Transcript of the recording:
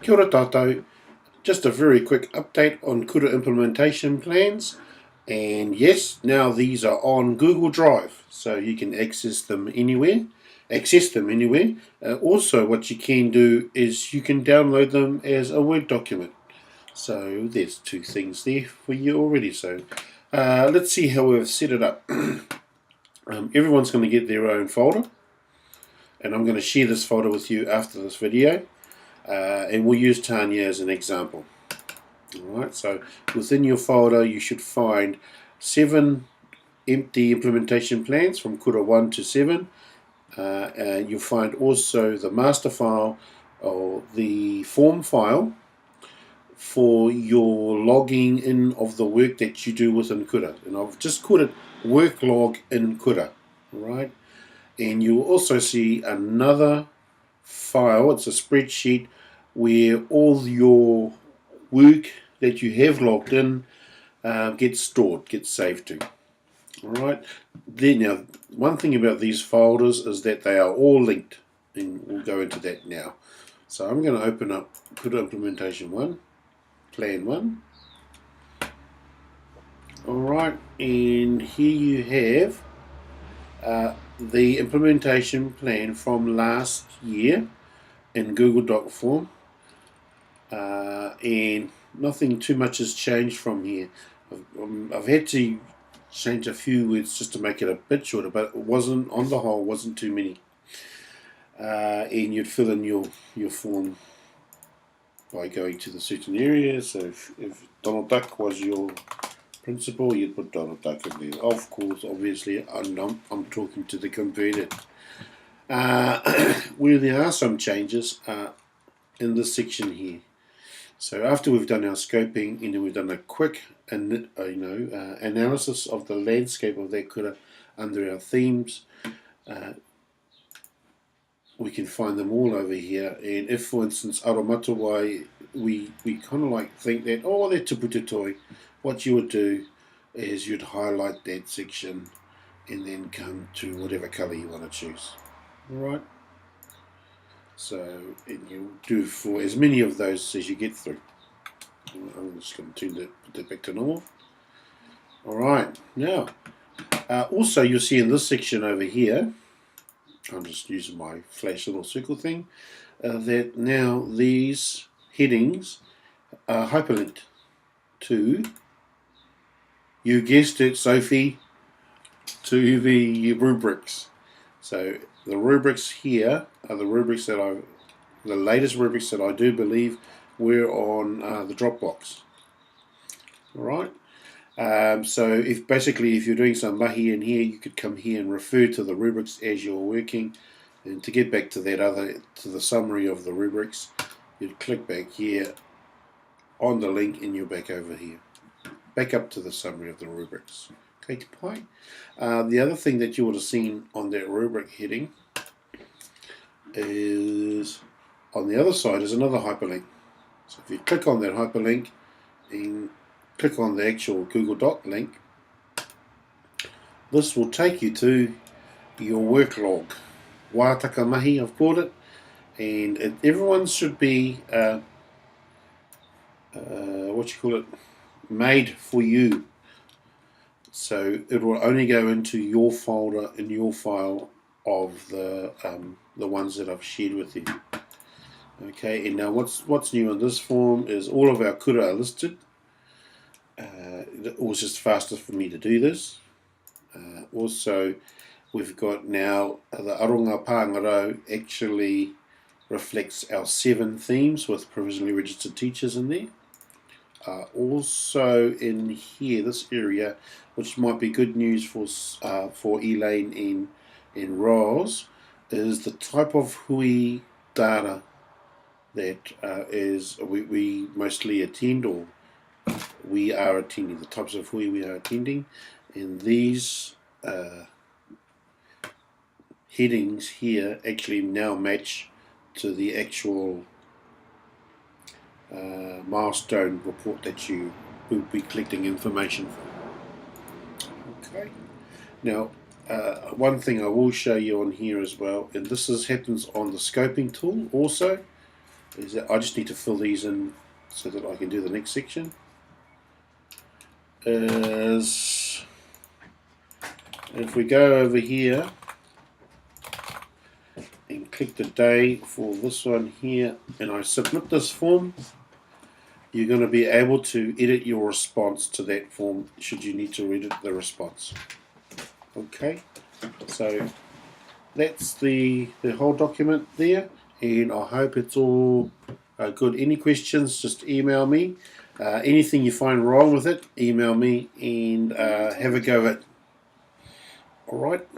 Kia ora tātou. Just a very quick update on kura implementation plans. And yes, now these are on Google Drive, so you can access them anywhere. Also, what you can do is you can download them as a Word document. So there's two things there for you already. So let's see how we've set it up. Everyone's going to get their own folder, and I'm going to share this folder with you after this video. And we'll use Tanya as an example. Alright, so within your folder you should find 7 empty implementation plans from Kura 1 to 7. And you'll find also the master file or the form file for your logging in of the work that you do within Kura. And I've just called it work log in Kura. Alright, and you'll also see another file, it's a spreadsheet where all your work that you have logged in gets stored, gets saved to. Alright, now one thing about these folders is that they are all linked, and we'll go into that now. So I'm going to open up Kura Implementation 1, Plan 1. Alright, and here you have the implementation plan from last year in Google Doc form, and nothing too much has changed from here. I've had to change a few words just to make it a bit shorter, but it wasn't, on the whole, wasn't too many. And you'd fill in your form by going to the certain area. So if Donald Duck was your principal, you'd put Donald Duck in there. Of course, obviously, I'm talking to the converted. Where there are some changes in this section here. So after we've done our scoping, we've done a quick analysis of the landscape of that kura under our themes. We can find them all over here. And if, for instance, aromatawai, we kind of like think that, oh, they're tupututoi, what you would do is you'd highlight that section and then come to whatever colour you want to choose. Alright, so and you do for as many of those as you get through. I'm just going to put that back to normal. Alright, now also you'll see in this section over here, I'm just using my flash little circle thing, that now these headings are hyperlinked to, you guessed it, Sophie, to the rubrics. So the rubrics here are the rubrics that the latest rubrics that I do believe were on the Dropbox. Alright, so if you're doing some mahi in here, you could come here and refer to the rubrics as you're working. And to get back to the summary of the rubrics, you'd click back here on the link and you're back over here. Back up to the summary of the rubrics. Okay, the other thing that you would have seen on that rubric heading is on the other side is another hyperlink. So if you click on that hyperlink and click on the actual Google Doc link, this will take you to your work log. Wātaka mahi, I've called it, and everyone should be made for you. So it will only go into your folder in your file of the ones that I've shared with you. Okay, and now what's new in this form is all of our kura are listed. It was just faster for me to do this. Also, we've got now the aronga pāngarau actually reflects our 7 themes with provisionally registered teachers in there. Also in here, this area, which might be good news for Elaine and Rose, is the type of hui data that we mostly attend, or we are attending, the types of hui we are attending, and these headings here actually now match to the actual milestone report that you will be collecting information from. Okay. Now, one thing I will show you on here as well, and this happens on the scoping tool also. is that I just need to fill these in so that I can do the next section. Is if we go over here and click the day for this one here, and I submit this form, you're going to be able to edit your response to that form should you need to edit the response. Okay, so that's the whole document there, and I hope it's all good. Any questions, just email me. Anything you find wrong with it, email me, and have a go at it. Alright.